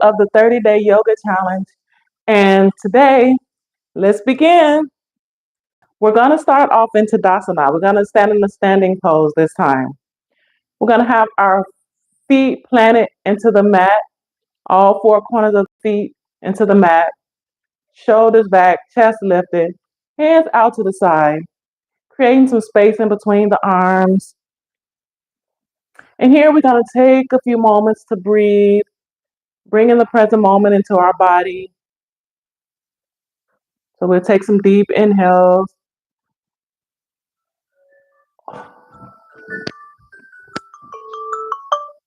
of the 30-day yoga challenge. And today, let's begin. We're going to start off in Tadasana. We're going to stand in the standing pose this time. We're going to have our feet planted into the mat, all four corners of the feet into the mat, shoulders back, chest lifted, hands out to the side, creating some space in between the arms. And here we're going to take a few moments to breathe, bringing the present moment into our body. So we'll take some deep inhales.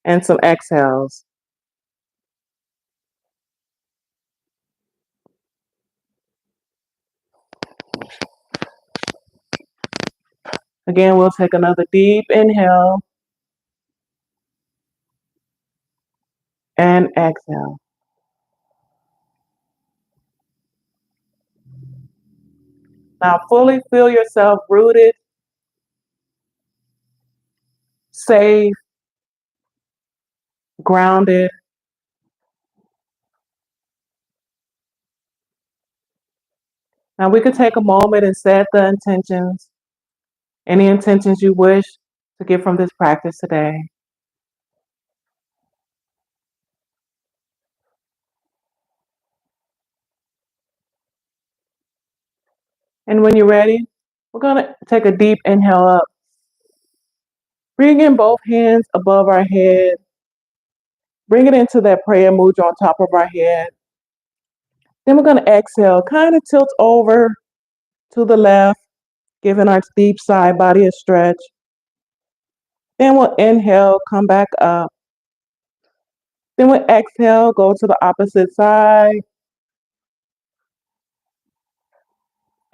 And some exhales. Again, we'll take another deep inhale and exhale. Now fully feel yourself rooted, safe, grounded. Now we could take a moment and set the intentions, any intentions you wish to get from this practice today. And when you're ready, we're going to take a deep inhale up. Bring in both hands above our head. Bring it into that prayer mudra on top of our head. Then we're going to exhale, kind of tilt over to the left, giving our deep side body a stretch. Then we'll inhale, come back up. Then we'll exhale, go to the opposite side.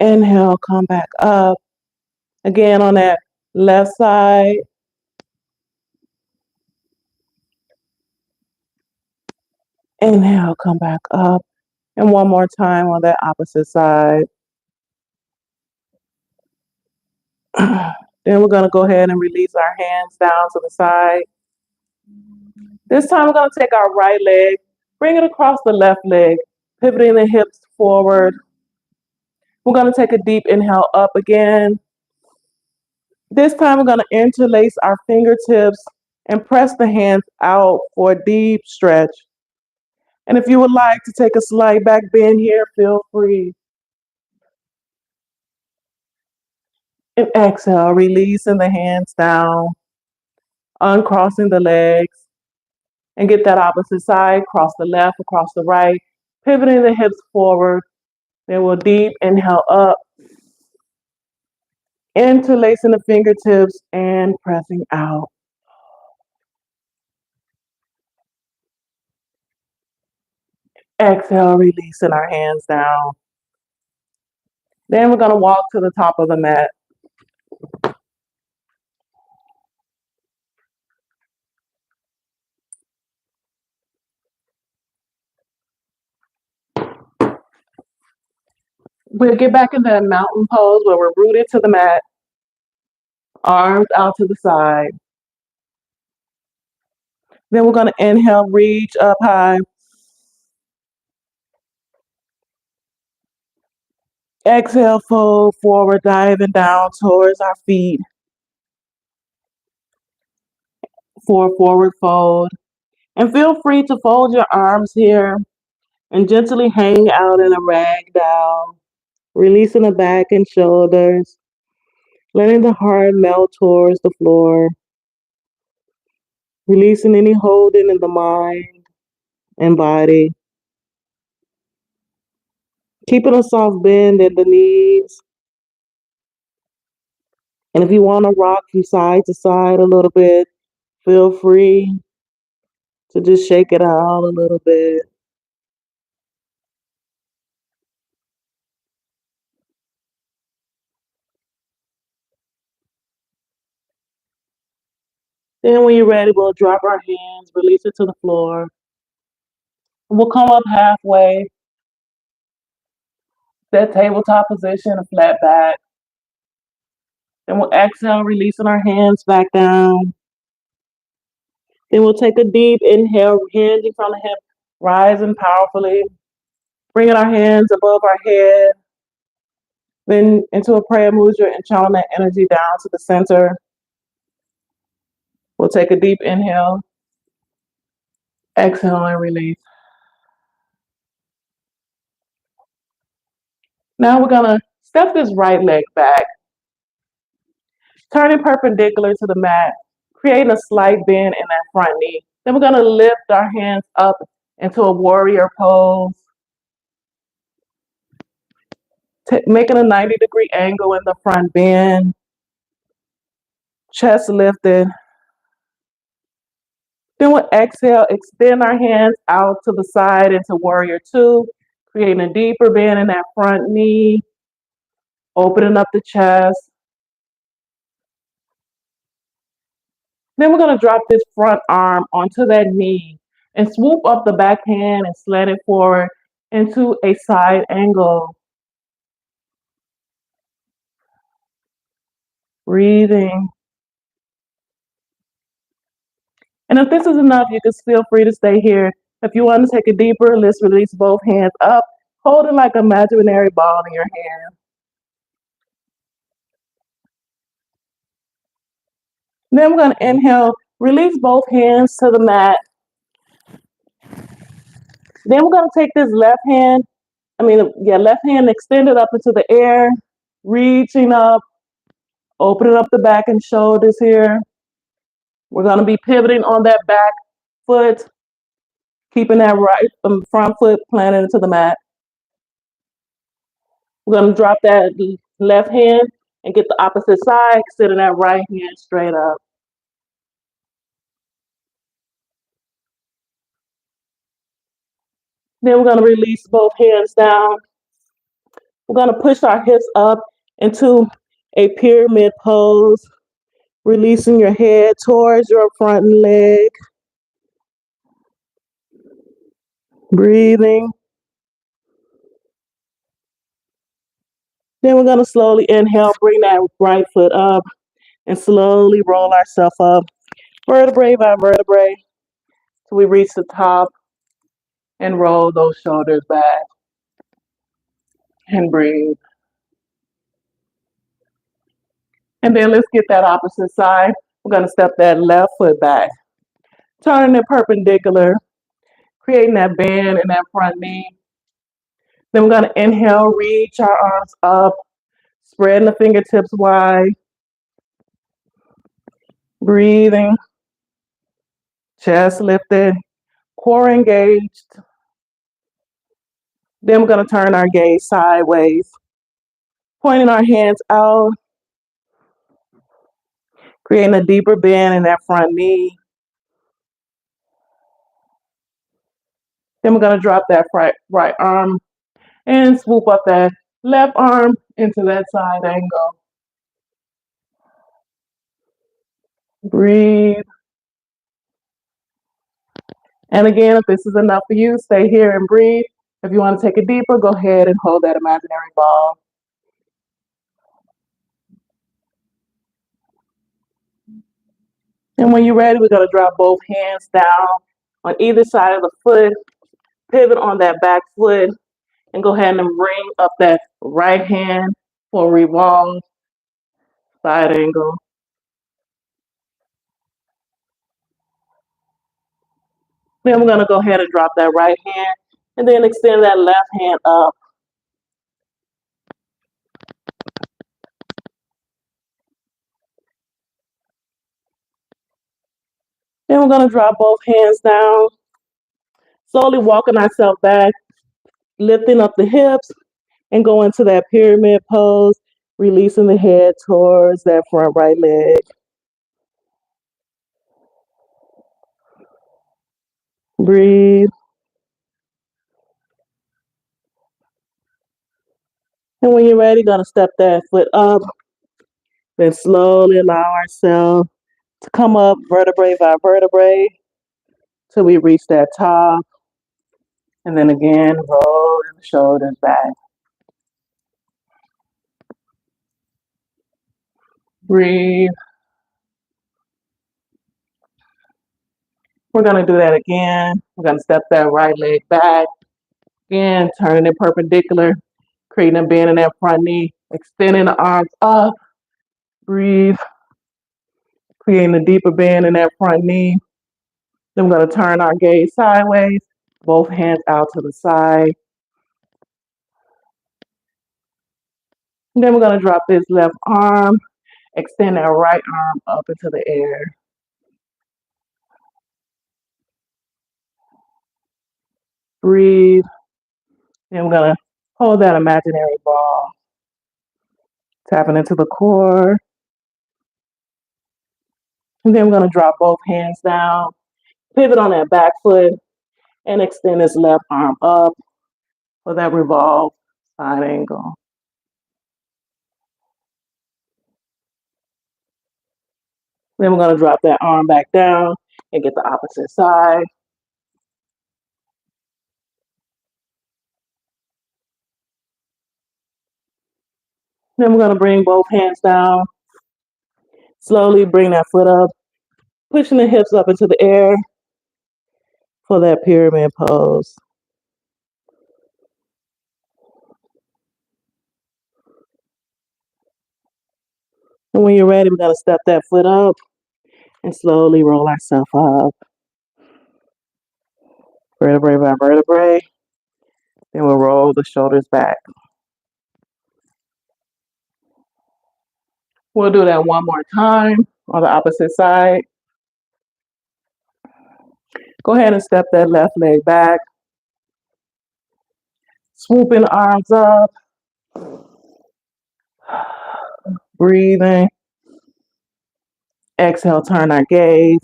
Inhale, come back up. Again on that left side. Inhale, come back up. And one more time on that opposite side. Then we're going to go ahead and release our hands down to the side. This time we're going to take our right leg, bring it across the left leg, pivoting the hips forward. We're going to take a deep inhale up again. This time we're going to interlace our fingertips and press the hands out for a deep stretch. And if you would like to take a slight back bend here, feel free. And exhale, releasing the hands down, uncrossing the legs, and get that opposite side, cross the left, across the right, pivoting the hips forward. Then we'll deep inhale up, interlacing the fingertips and pressing out. Exhale, releasing our hands down. Then we're going to walk to the top of the mat. We'll get back in that mountain pose where we're rooted to the mat, arms out to the side. Then we're going to inhale, reach up high. Exhale, fold forward, diving down towards our feet. For forward fold. And feel free to fold your arms here and gently hang out in a ragdoll, releasing the back and shoulders, letting the heart melt towards the floor, releasing any holding in the mind and body. Keeping a soft bend in the knees. And if you want to rock from side to side a little bit, feel free to just shake it out a little bit. Then when you're ready, we'll drop our hands, release it to the floor. And we'll come up halfway. That tabletop position, a flat back. Then we'll exhale, releasing our hands back down. Then we'll take a deep inhale, hinging from the hip, rising powerfully, bringing our hands above our head, then into a prayer mudra and channeling that energy down to the center. We'll take a deep inhale, exhale, and release. Now we're gonna step this right leg back, turning perpendicular to the mat, creating a slight bend in that front knee. Then we're gonna lift our hands up into a warrior pose, making a 90-degree angle in the front bend, chest lifted. Then we'll exhale, extend our hands out to the side into warrior two, creating a deeper bend in that front knee, opening up the chest. Then we're gonna drop this front arm onto that knee and swoop up the back hand and slant it forward into a side angle. Breathing. And if this is enough, you can feel free to stay here. If you want to take it deeper, let's release both hands up, hold it like an imaginary ball in your hand. Then we're going to inhale, release both hands to the mat. Then we're going to take this left hand extended up into the air, reaching up, opening up the back and shoulders here. We're going to be pivoting on that back foot, keeping that right front foot planted into the mat. We're going to drop that left hand and get the opposite side, extending that right hand straight up. Then we're going to release both hands down. We're going to push our hips up into a pyramid pose, releasing your head towards your front leg. Breathing. Then we're going to slowly inhale, bring that right foot up, and slowly roll ourselves up, vertebrae by vertebrae, till we reach the top and roll those shoulders back. And breathe. And then let's get that opposite side. We're going to step that left foot back, turning it perpendicular, creating that bend in that front knee. Then we're going to inhale, reach our arms up, spreading the fingertips wide. Breathing, chest lifted, core engaged. Then we're going to turn our gaze sideways, pointing our hands out, creating a deeper bend in that front knee. Then we're going to drop that right arm and swoop up that left arm into that side angle. Breathe. And again, if this is enough for you, stay here and breathe. If you want to take it deeper, go ahead and hold that imaginary ball. And when you're ready, we're going to drop both hands down on either side of the foot, pivot on that back foot, and go ahead and bring up that right hand for a revolve side angle. Then we're going to go ahead and drop that right hand and then extend that left hand up. Then we're going to drop both hands down, slowly walking ourselves back, lifting up the hips and go into that pyramid pose, releasing the head towards that front right leg. Breathe. And when you're ready, gonna step that foot up, then slowly allow ourselves to come up vertebrae by vertebrae till we reach that top. And then again, roll the shoulders back. Breathe. We're gonna do that again. We're gonna step that right leg back. Again, turning it perpendicular, creating a bend in that front knee, extending the arms up. Breathe, creating a deeper bend in that front knee. Then we're gonna turn our gaze sideways, both hands out to the side. And then we're gonna drop this left arm, extend that right arm up into the air. Breathe. Then we're gonna hold that imaginary ball, tapping into the core. And then we're gonna drop both hands down, pivot on that back foot, and extend this left arm up for that revolve side angle. Then we're gonna drop that arm back down and get the opposite side. Then we're gonna bring both hands down. Slowly bring that foot up, pushing the hips up into the air for that pyramid pose. And when you're ready, we're gonna step that foot up and slowly roll ourselves up. Vertebrae by vertebrae. Then we'll roll the shoulders back. We'll do that one more time on the opposite side. Go ahead and step that left leg back. Swooping arms up. Breathing. Exhale, turn our gaze.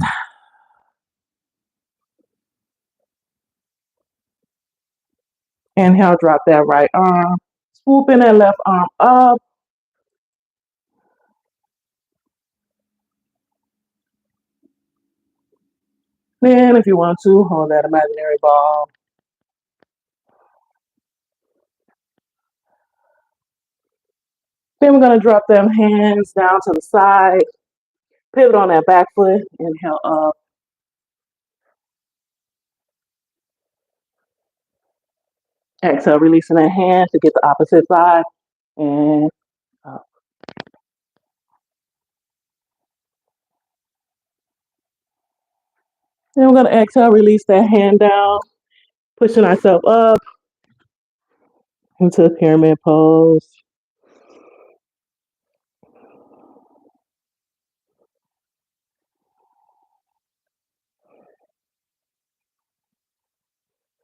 Inhale, drop that right arm. Swooping that left arm up. Then, if you want to, hold that imaginary ball. Then we're going to drop them hands down to the side. Pivot on that back foot. Inhale up. Exhale, releasing that hand to get the opposite side. And up. Then we're going to exhale, release that hand down. Pushing ourselves up into a pyramid pose.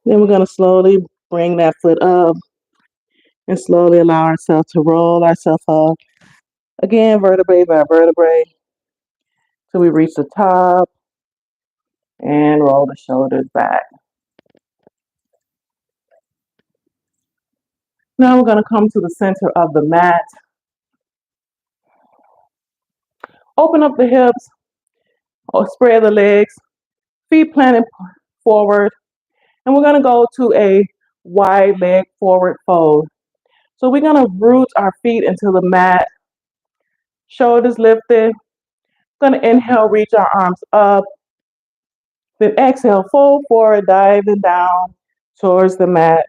Then we're going to slowly bring that foot up and slowly allow ourselves to roll ourselves up. Again, vertebrae by vertebrae till we reach the top and roll the shoulders back. Now we're going to come to the center of the mat. Open up the hips or spread the legs, feet planted forward. And we're going to go to a wide leg forward fold. So we're going to root our feet into the mat, shoulders lifted. Going to inhale, reach our arms up. Then exhale, fold forward, diving down towards the mat.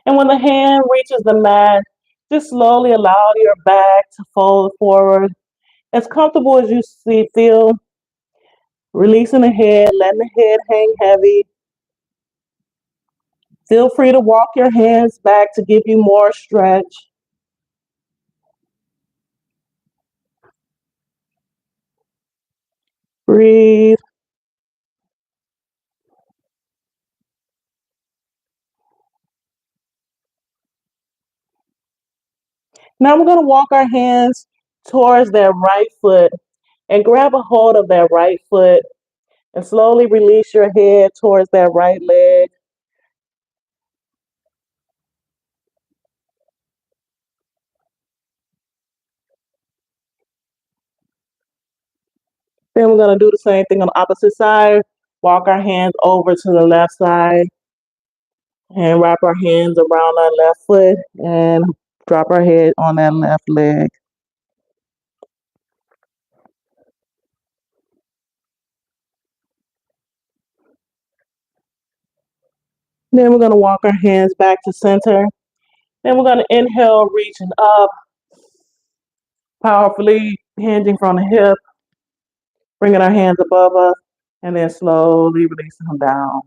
And when the hand reaches the mat, just slowly allow your back to fold forward. As comfortable as you feel. Releasing the head, letting the head hang heavy. Feel free to walk your hands back to give you more stretch. Breathe. Now we're going to walk our hands towards that right foot and grab a hold of that right foot and slowly release your head towards that right leg. Then we're going to do the same thing on the opposite side. Walk our hands over to the left side and wrap our hands around our left foot and drop our head on that left leg. Then we're going to walk our hands back to center. Then we're going to inhale, reaching up, powerfully hinging from the hip, bringing our hands above us, and then slowly releasing them down.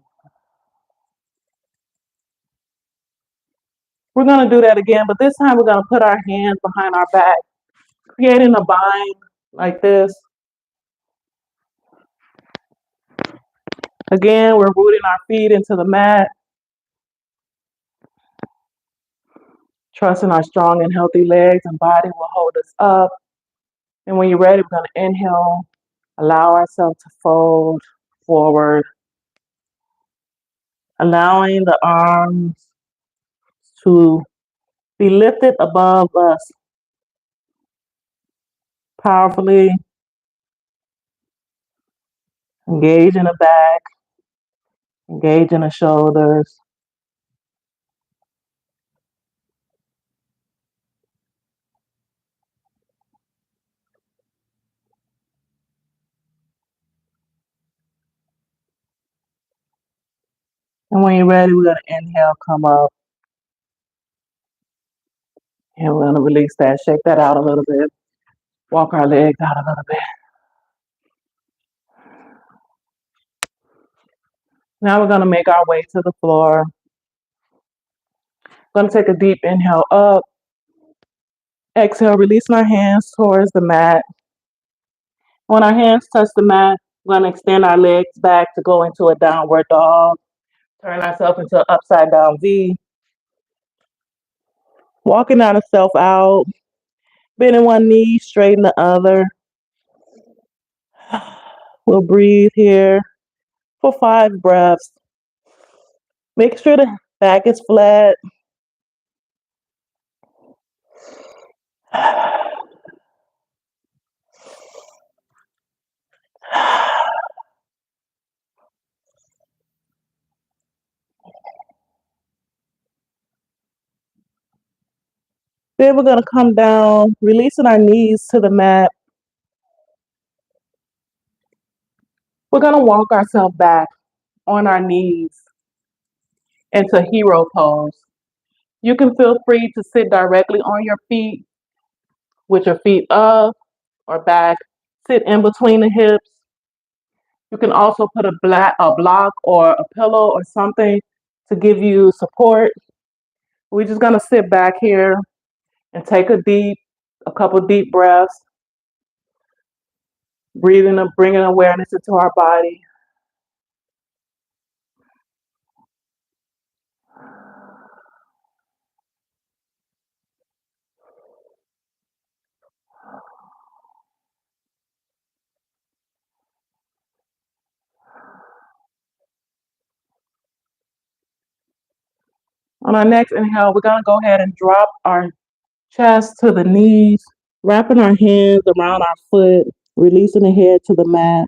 We're going to do that again, but this time we're going to put our hands behind our back, creating a bind like this. Again, we're rooting our feet into the mat, trusting our strong and healthy legs and body will hold us up. And when you're ready, we're going to inhale, allow ourselves to fold forward, allowing the arms to be lifted above us, powerfully engage in the back, engage in the shoulders. And when you're ready, we're going to inhale, come up, and we're going to release that, shake that out a little bit, walk our legs out a little bit. Now we're going to make our way to the floor. We're going to take a deep inhale up, exhale, releasing our hands towards the mat. When our hands touch the mat, we're going to extend our legs back to go into a downward dog, turn ourselves into an upside down V, walking ourselves out, bending one knee, straighten the other. We'll breathe here for 5 breaths. Make sure the back is flat. Then we're going to come down, releasing our knees to the mat. We're going to walk ourselves back on our knees into hero pose. You can feel free to sit directly on your feet with your feet up or back. Sit in between the hips. You can also put a block or a pillow or something to give you support. We're just going to sit back here and take a couple deep breaths, breathing and bringing awareness into our body. On our next inhale, we're going to go ahead and drop our chest to the knees, wrapping our hands around our foot, releasing the head to the mat.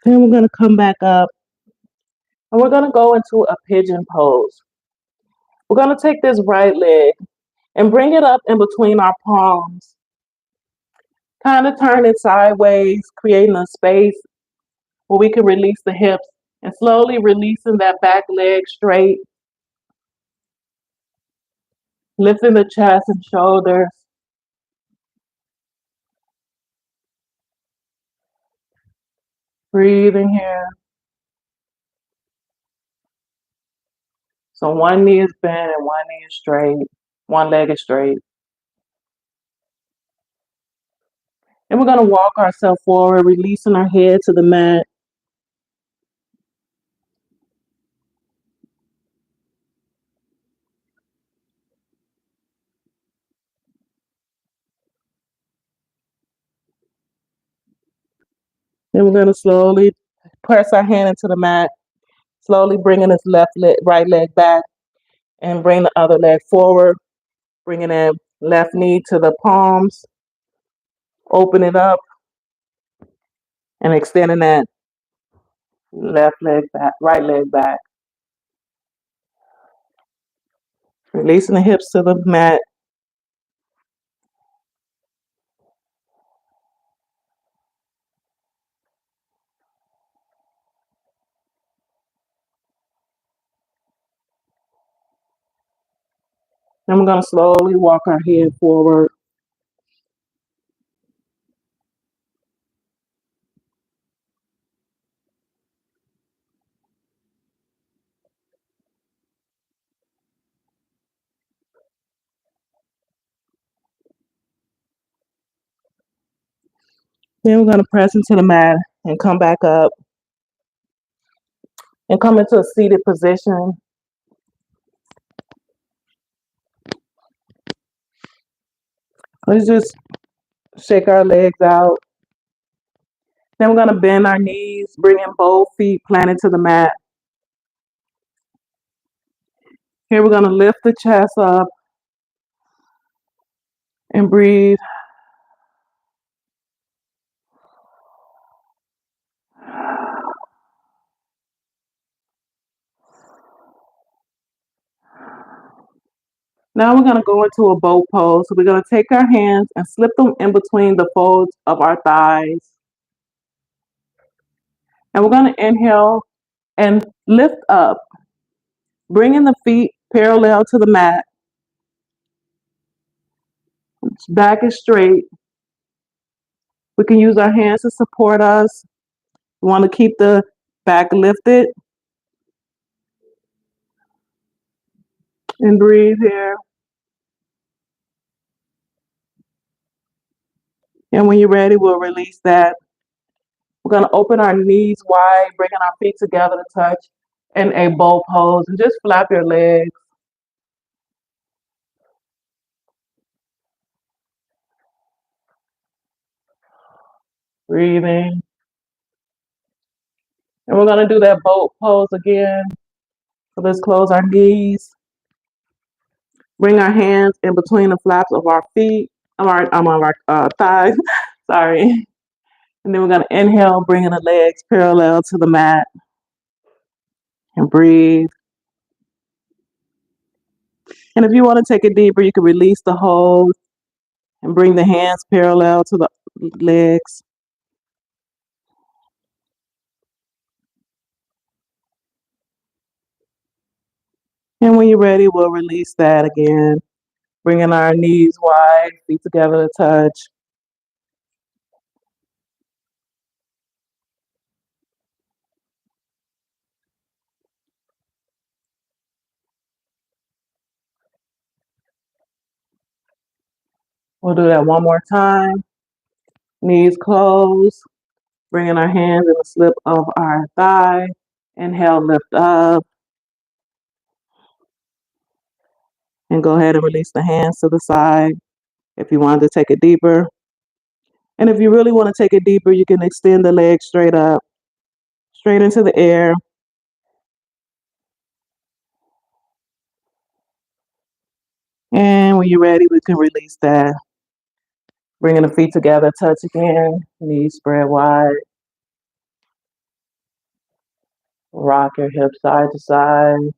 Then we're going to come back up and we're going to go into a pigeon pose. We're going to take this right leg and bring it up in between our palms. Kind of turn it sideways, creating a space where we can release the hips and slowly releasing that back leg straight, lifting the chest and shoulders. Breathing here. So one knee is bent and one knee is straight. One leg is straight. And we're going to walk ourselves forward, releasing our head to the mat. Then we're going to slowly press our hand into the mat, slowly bringing this right leg back and bring the other leg forward, bringing that left knee to the palms, open it up, and extending that left leg back, right leg back. Releasing the hips to the mat, Then we're going to slowly walk our head forward. Then we're going to press into the mat and come back up and come into a seated position. Let's just shake our legs out. Then we're going to bend our knees, bringing both feet planted to the mat. Here we're going to lift the chest up and breathe. Now we're going to go into a boat pose. So we're going to take our hands and slip them in between the folds of our thighs. And we're going to inhale and lift up, bringing the feet parallel to the mat. Back is straight. We can use our hands to support us. We want to keep the back lifted. And breathe here. And when you're ready, we'll release that. We're going to open our knees wide, bringing our feet together to touch in a bow pose. And just flap your legs. Breathing. And we're going to do that boat pose again. So let's close our knees. Bring our hands in between the flaps of our feet, of our thighs. Sorry. And then we're going to inhale, bringing the legs parallel to the mat. And breathe. And if you want to take it deeper, you can release the hold and bring the hands parallel to the legs. And when you're ready, we'll release that again. Bringing our knees wide, feet together to touch. We'll do that one more time. Knees closed. Bringing our hands in the slip of our thigh. Inhale, lift up. And go ahead and release the hands to the side if you wanted to take it deeper. And if you really want to take it deeper, you can extend the legs straight up, straight into the air. And when you're ready, we can release that. Bringing the feet together, touch again, knees spread wide. Rock your hips side to side.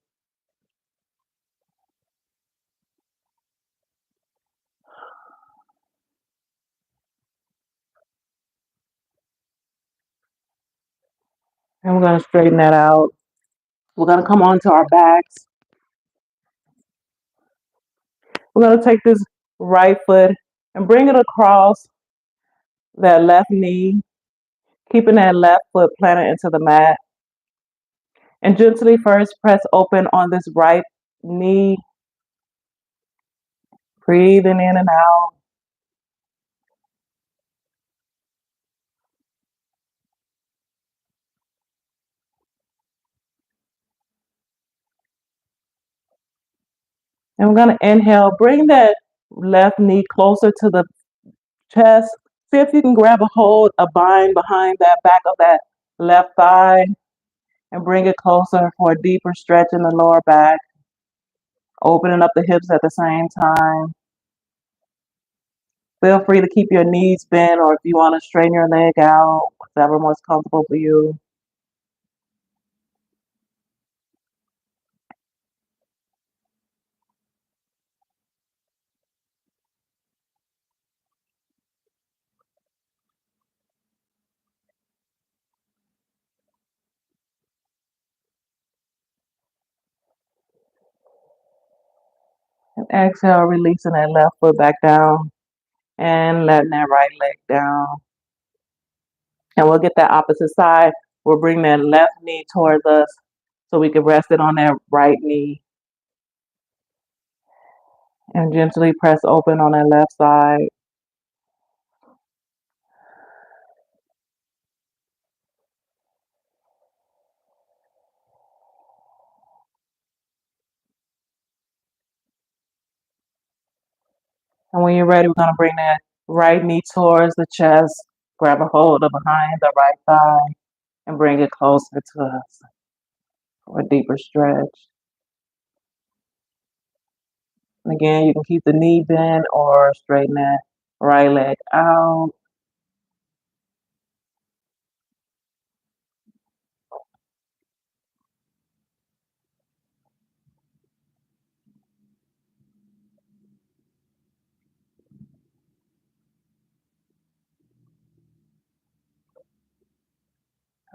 And we're going to straighten that out. We're going to come onto our backs. We're going to take this right foot and bring it across that left knee, keeping that left foot planted into the mat. And gently first press open on this right knee. Breathing in and out. And we're going to inhale, bring that left knee closer to the chest. See if you can grab a hold, a bind behind that back of that left thigh and bring it closer for a deeper stretch in the lower back. Opening up the hips at the same time. Feel free to keep your knees bent, or if you want to straighten your leg out, whatever most comfortable for you. And exhale, releasing that left foot back down and letting that right leg down. And we'll get that opposite side. We'll bring that left knee towards us so we can rest it on that right knee. And gently press open on that left side. And when you're ready, we're going to bring that right knee towards the chest. Grab a hold of behind the right thigh and bring it closer to us for a deeper stretch. And again, you can keep the knee bent or straighten that right leg out.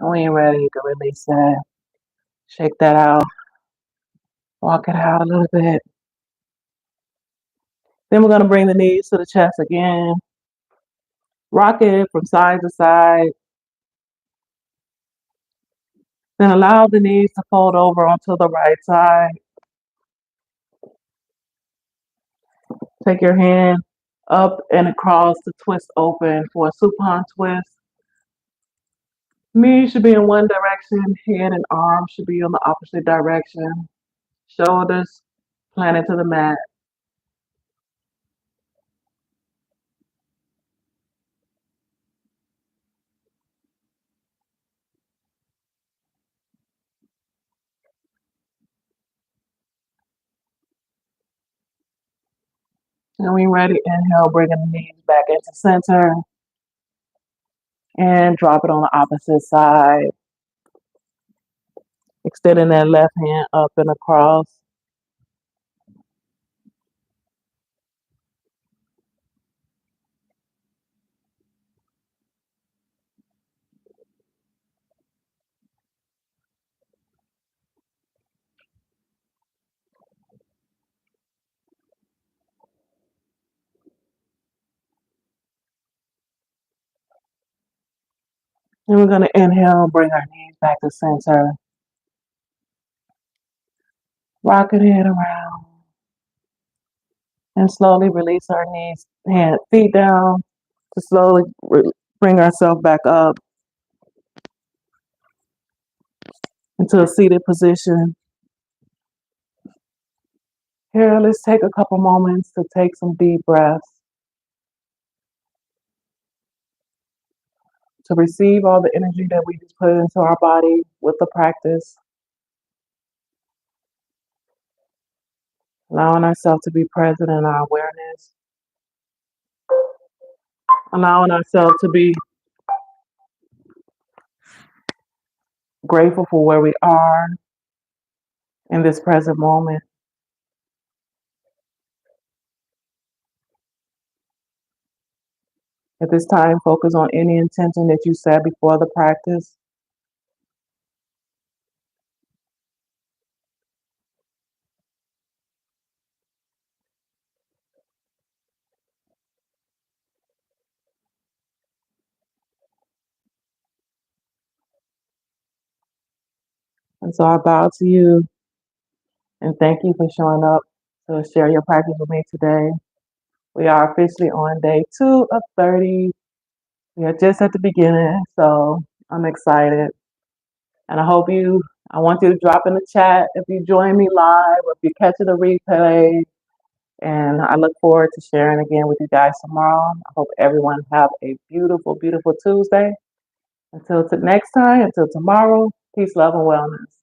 And when you're ready, you can release that. Shake that out. Walk it out a little bit. Then we're going to bring the knees to the chest again. Rock it from side to side. Then allow the knees to fold over onto the right side. Take your hand up and across to twist open for a supine twist. Knees should be in one direction. Head and arms should be on the opposite direction. Shoulders planted to the mat. And when you're ready, inhale, bringing the knees back into center. And drop it on the opposite side. Extending that left hand up and across. And we're going to inhale, bring our knees back to center. Rocking it around. And slowly release our knees, feet down to slowly bring ourselves back up into a seated position. Here, let's take a couple moments to take some deep breaths to receive all the energy that we just put into our body with the practice. Allowing ourselves to be present in our awareness. Allowing ourselves to be grateful for where we are in this present moment. At this time, focus on any intention that you set before the practice. And so I bow to you and thank you for showing up to share your practice with me today. We are officially on day 2 of 30. We are just at the beginning, so I'm excited. And I want you to drop in the chat if you join me live or if you're catching the replay. And I look forward to sharing again with you guys tomorrow. I hope everyone have a beautiful, beautiful Tuesday. Until next time, until tomorrow, peace, love, and wellness.